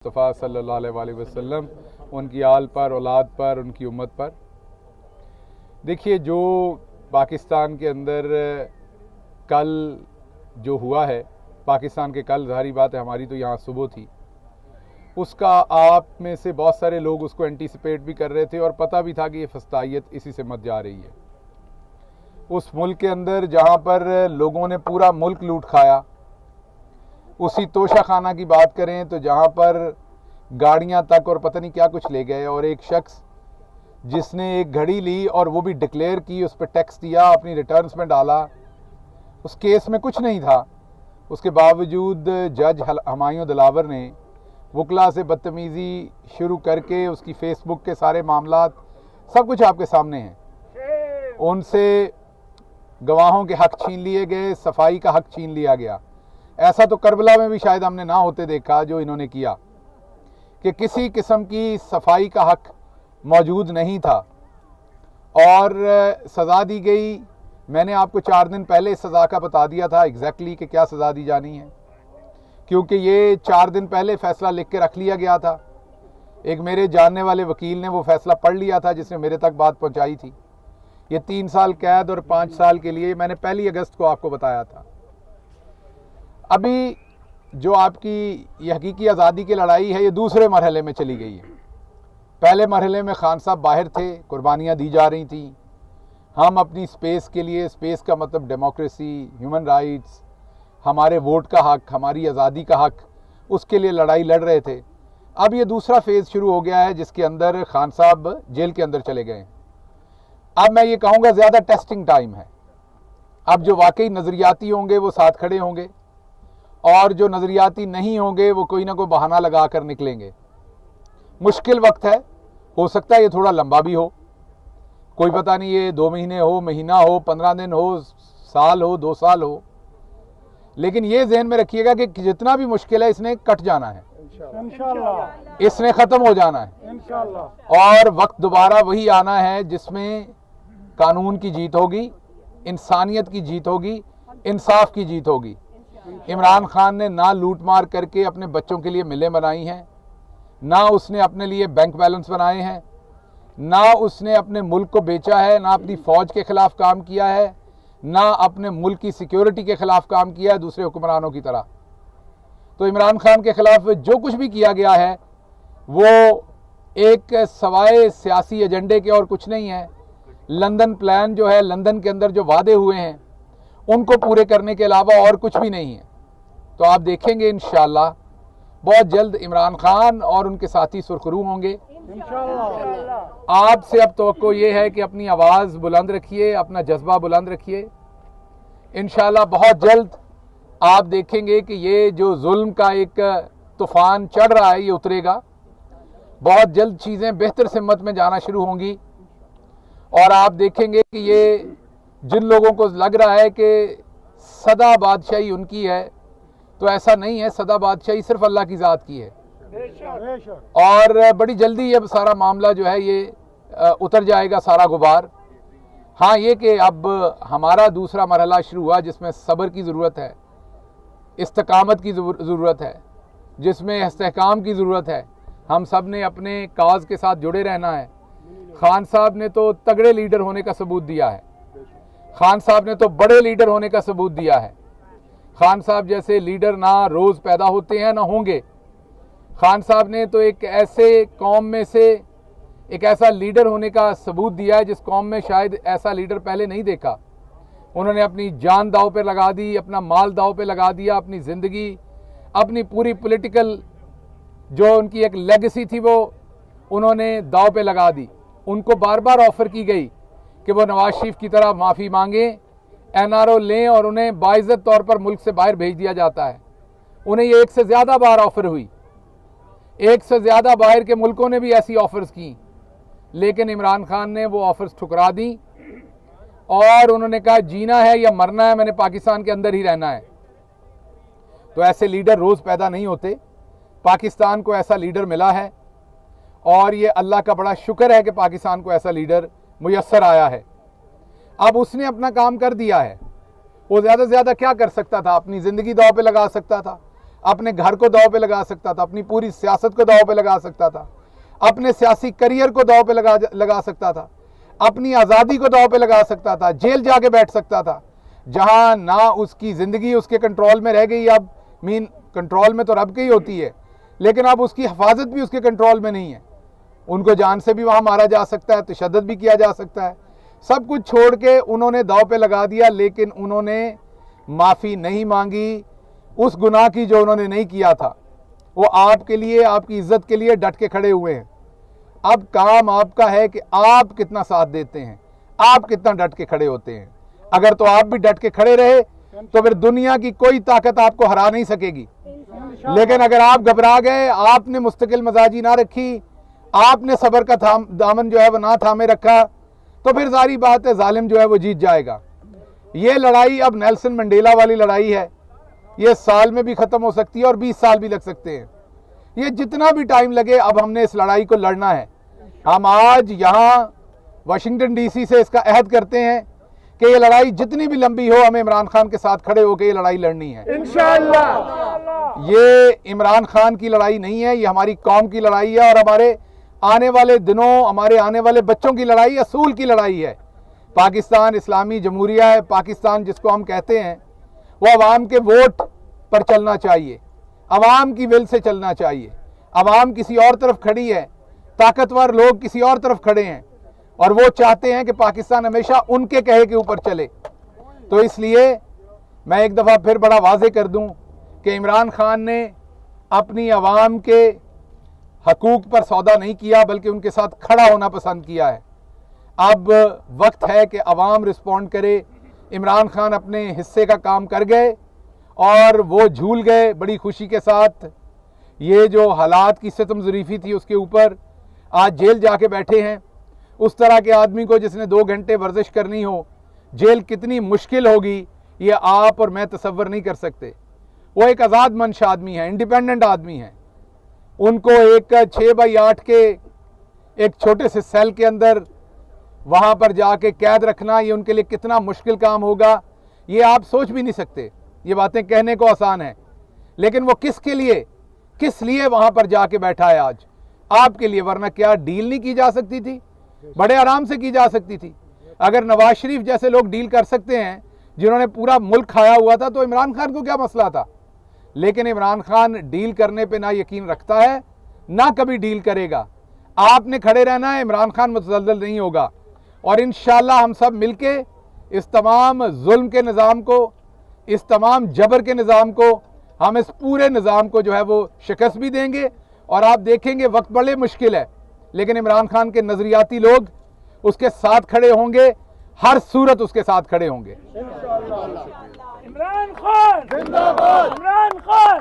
मुस्तफ़ा सल्लल्लाहु अलैहि वसल्लम, उनकी आल पर, औलाद पर, उनकी उम्मत पर। देखिए, जो पाकिस्तान के अंदर कल जो हुआ है, पाकिस्तान के कल, ज़ाहिर बात है हमारी तो यहाँ सुबह थी, उसका आप में से बहुत सारे लोग उसको एंटीसिपेट भी कर रहे थे और पता भी था कि ये फस्तायत इसी से मत जा रही है। उस मुल्क के अंदर जहाँ पर लोगों ने पूरा मुल्क लूट खाया, उसी तोशा खाना की बात करें तो जहाँ पर गाड़ियाँ तक और पता नहीं क्या कुछ ले गए, और एक शख्स जिसने एक घड़ी ली और वो भी डिक्लेयर की, उस पर टैक्स दिया, अपनी रिटर्न्स में डाला, उस केस में कुछ नहीं था, उसके बावजूद जज हुमायूं दिलावर ने वकला से बदतमीज़ी शुरू करके उसकी फेसबुक के सारे मामलात सब कुछ आपके सामने हैं। उनसे गवाहों के हक छीन लिए गए, सफाई का हक छीन लिया गया। ऐसा तो करबला में भी शायद हमने ना होते देखा जो इन्होंने किया, कि किसी किस्म की सफाई का हक मौजूद नहीं था और सज़ा दी गई। मैंने आपको 4 दिन पहले सज़ा का बता दिया था एग्जैक्टली कि क्या सज़ा दी जानी है, क्योंकि ये 4 दिन पहले फ़ैसला लिख के रख लिया गया था। एक मेरे जानने वाले वकील ने वो फ़ैसला पढ़ लिया था जिसने मेरे तक बात पहुंचाई थी। ये 3 साल कैद और 5 साल के लिए मैंने 1 अगस्त को आपको बताया था। अभी जो आपकी ये हकीकी आज़ादी की लड़ाई है, ये दूसरे मरहले में चली गई है। पहले मरहले में खान साहब बाहर थे, कुर्बानियाँ दी जा रही थी, हम अपनी स्पेस के लिए, स्पेस का मतलब डेमोक्रेसी, ह्यूमन राइट्स, हमारे वोट का हक, हमारी आज़ादी का हक, उसके लिए लड़ाई लड़ रहे थे। अब ये दूसरा फेज़ शुरू हो गया है जिसके अंदर खान साहब जेल के अंदर चले गए। अब मैं ये कहूँगा ज़्यादा टेस्टिंग टाइम है। अब जो वाकई नज़रियाती होंगे वो साथ खड़े होंगे, और जो नज़रियाती नहीं होंगे वो कोई ना कोई बहाना लगा कर निकलेंगे। मुश्किल वक्त है, हो सकता है ये थोड़ा लंबा भी हो, कोई पता नहीं, ये 2 महीने हो, महीना हो, 15 दिन हो, साल हो, 2 साल हो, लेकिन ये ज़हन में रखिएगा कि जितना भी मुश्किल है इसने कट जाना है, इंशाअल्लाह इसने ख़त्म हो जाना है इंशाअल्लाह। और वक्त दोबारा वही आना है जिसमें कानून की जीत होगी, इंसानियत की जीत होगी, इंसाफ की जीत होगी। इमरान खान ने ना लूट मार करके अपने बच्चों के लिए मिलें बनाई हैं, ना उसने अपने लिए बैंक बैलेंस बनाए हैं, ना उसने अपने मुल्क को बेचा है, ना अपनी फ़ौज के ख़िलाफ़ काम किया है, ना अपने मुल्क की सिक्योरिटी के ख़िलाफ़ काम किया है दूसरे हुक्मरानों की तरह। तो इमरान खान के ख़िलाफ़ जो कुछ भी किया गया है वो एक सवाए सियासी एजेंडे के और कुछ नहीं है। लंदन प्लान जो है, लंदन के अंदर जो वादे हुए हैं उनको पूरे करने के अलावा और कुछ भी नहीं है। तो आप देखेंगे इंशाअल्लाह बहुत जल्द इमरान खान और उनके साथी सुरखरू होंगे इंशाअल्लाह। आपसे अब तवक्को ये है कि अपनी आवाज़ बुलंद रखिए, अपना जज्बा बुलंद रखिए। इंशाअल्लाह बहुत जल्द आप देखेंगे कि ये जो जुल्म का एक तूफ़ान चढ़ रहा है ये उतरेगा। बहुत जल्द चीज़ें बेहतर सिमत में जाना शुरू होंगी और आप देखेंगे कि ये जिन लोगों को लग रहा है कि सदा बादशाही उनकी है, तो ऐसा नहीं है। सदा बादशाही सिर्फ अल्लाह की ज़ात की है और बड़ी जल्दी ये सारा मामला जो है ये उतर जाएगा, सारा गुबार। हाँ, ये कि अब हमारा दूसरा मरहला शुरू हुआ जिसमें सब्र की ज़रूरत है, इस्तिकामत की ज़रूरत है, जिसमें इस्तेहकाम की ज़रूरत है। हम सब ने अपने काज के साथ जुड़े रहना है। खान साहब ने तो तगड़े लीडर होने का सबूत दिया है, खान साहब ने तो बड़े लीडर होने का सबूत दिया है। खान साहब जैसे लीडर ना रोज़ पैदा होते हैं ना होंगे। खान साहब ने तो एक ऐसे कौम में से एक ऐसा लीडर होने का सबूत दिया है जिस कौम में शायद ऐसा लीडर पहले नहीं देखा। उन्होंने अपनी जान दाव पे लगा दी, अपना माल दाव पे लगा दिया, अपनी ज़िंदगी, अपनी पूरी पॉलिटिकल जो उनकी एक लेगेसी थी वो उन्होंने दाव पे लगा दी। उनको बार बार ऑफ़र की गई कि वो नवाज शरीफ की तरह माफ़ी मांगें, NRO लें, और उन्हें बाइज़्ज़त तौर पर मुल्क से बाहर भेज दिया जाता है। उन्हें ये 1 से ज़्यादा बार ऑफ़र हुई, 1 से ज़्यादा बाहर के मुल्कों ने भी ऐसी ऑफ़र्स की, लेकिन इमरान खान ने वो ऑफ़र्स ठुकरा दी और उन्होंने कहा जीना है या मरना है, मैंने पाकिस्तान के अंदर ही रहना है। तो ऐसे लीडर रोज़ पैदा नहीं होते। पाकिस्तान को ऐसा लीडर मिला है और ये अल्लाह का बड़ा शुक्र है कि पाकिस्तान को ऐसा लीडर मुयस्सर आया है। अब उसने अपना काम कर दिया है। वो ज़्यादा से ज़्यादा क्या कर सकता था? अपनी ज़िंदगी दाव पे लगा सकता था, अपने घर को दांव पे लगा सकता था, अपनी पूरी सियासत को दांव पे लगा सकता था, अपने सियासी करियर को दांव पे लगा सकता था, अपनी आज़ादी को दांव पे लगा सकता था, जेल जाके बैठ सकता था, जहां ना उसकी ज़िंदगी उसके कंट्रोल में रह गई। अब कंट्रोल में तो रब की ही होती है, लेकिन अब उसकी हिफाजत भी उसके कंट्रोल में नहीं है। उनको जान से भी वहाँ मारा जा सकता है, तशद्दुद भी किया जा सकता है। सब कुछ छोड़ के उन्होंने दांव पे लगा दिया, लेकिन उन्होंने माफ़ी नहीं मांगी उस गुनाह की जो उन्होंने नहीं किया था। वो आपके लिए, आपकी इज्जत के लिए डट के खड़े हुए हैं। अब काम आपका है कि आप कितना साथ देते हैं, आप कितना डट के खड़े होते हैं। अगर तो आप भी डट के खड़े रहे तो फिर दुनिया की कोई ताकत आपको हरा नहीं सकेगी। लेकिन अगर आप घबरा गए, आपने मुस्तकिल मजाजी ना रखी, आपने सब्र का दामन जो है वो ना थामे रखा, तो फिर सारी बात है, जालिम जो है वो जीत जाएगा। ये लड़ाई अब नेल्सन मंडेला वाली लड़ाई है। ये साल में भी ख़त्म हो सकती है और 20 साल भी लग सकते हैं। ये जितना भी टाइम लगे, अब हमने इस लड़ाई को लड़ना है। हम आज यहाँ वाशिंगटन डीसी से इसका अहद करते हैं कि ये लड़ाई जितनी भी लंबी हो, हमें इमरान खान के साथ खड़े होकर ये लड़ाई लड़नी है इंशाअल्लाह। ये इमरान खान की लड़ाई नहीं है, ये हमारी कौम की लड़ाई है और हमारे आने वाले दिनों, हमारे आने वाले बच्चों की लड़ाई, असूल की लड़ाई है। पाकिस्तान इस्लामी जमहूरिया है। पाकिस्तान जिसको हम कहते हैं वो अवाम के वोट पर चलना चाहिए, अवाम की विल से चलना चाहिए। अवाम किसी और तरफ खड़ी है, ताकतवर लोग किसी और तरफ खड़े हैं और वो चाहते हैं कि पाकिस्तान हमेशा उनके कहे के ऊपर चले। तो इसलिए मैं एक दफ़ा फिर बड़ा वाज़े कर दूं कि इमरान खान ने अपनी अवाम के हकूक़ पर सौदा नहीं किया, बल्कि उनके साथ खड़ा होना पसंद किया है। अब वक्त है कि अवाम रिस्पॉन्ड करे। इमरान खान अपने हिस्से का काम कर गए और वो झूल गए बड़ी खुशी के साथ। ये जो हालात की सितम ज़रीफ़ी थी उसके ऊपर आज जेल जाके बैठे हैं। उस तरह के आदमी को जिसने 2 घंटे वर्जिश करनी हो, जेल कितनी मुश्किल होगी ये आप और मैं तसव्वुर नहीं कर सकते। वो एक आज़ाद मंश आदमी है, इंडिपेंडेंट आदमी है। उनको एक 6x8 के एक छोटे से सेल के अंदर वहाँ पर जाके कैद रखना, ये उनके लिए कितना मुश्किल काम होगा ये आप सोच भी नहीं सकते। ये बातें कहने को आसान है, लेकिन वो किस लिए वहाँ पर जाके बैठा है आज? आपके लिए, वरना क्या डील नहीं की जा सकती थी? बड़े आराम से की जा सकती थी। अगर नवाज शरीफ जैसे लोग डील कर सकते हैं जिन्होंने पूरा मुल्क खाया हुआ था, तो इमरान खान को क्या मसला था? लेकिन इमरान खान डील करने पे ना यकीन रखता है, ना कभी डील करेगा। आपने खड़े रहना है, इमरान खान मुतज़ल्ज़ल नहीं होगा। और इंशाअल्लाह हम सब मिलके इस तमाम जुल्म के निज़ाम को, इस तमाम जबर के निज़ाम को, हम इस पूरे निज़ाम को जो है वो शिकस्त भी देंगे। और आप देखेंगे वक्त बड़े मुश्किल है, लेकिन इमरान खान के नज़रियाती लोग उसके साथ खड़े होंगे, हर सूरत उसके साथ खड़े होंगे। इमरान खान जिंदाबाद, इमरान खान।